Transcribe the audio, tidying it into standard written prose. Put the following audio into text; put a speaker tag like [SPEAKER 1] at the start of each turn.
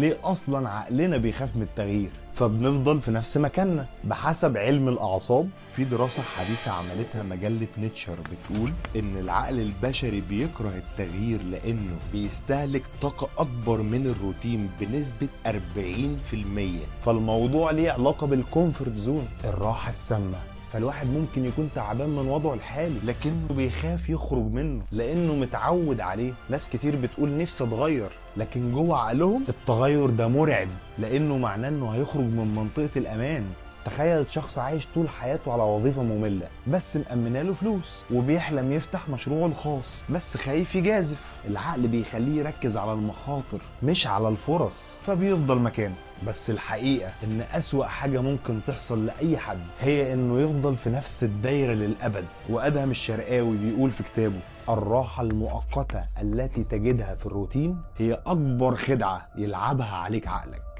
[SPEAKER 1] ليه اصلا عقلنا بيخاف من التغيير، فبنفضل في نفس مكاننا. بحسب علم الاعصاب، في دراسة حديثة عملتها مجلة نيتشر بتقول ان العقل البشري بيكره التغيير لانه بيستهلك طاقة اكبر من الروتين بنسبة 40%. فالموضوع ليه علاقة بالكومفورت زون، الراحة السامة. فالواحد ممكن يكون تعبان من وضعه الحالي لكنه بيخاف يخرج منه لانه متعود عليه. ناس كتير بتقول نفسي اتغير، لكن جوه عقلهم التغير ده مرعب لانه معناه انه هيخرج من منطقة الامان. تخيل شخص عايش طول حياته على وظيفة مملة بس مأمنة له فلوس، وبيحلم يفتح مشروعه الخاص بس خايف يجازف. العقل بيخليه يركز على المخاطر مش على الفرص، فبيفضل مكانه. بس الحقيقة ان اسوأ حاجة ممكن تحصل لأي حد هي انه يفضل في نفس الدايرة للأبد. وأدهم الشرقاوي بيقول في كتابه: الراحة المؤقتة التي تجدها في الروتين هي أكبر خدعة يلعبها عليك عقلك.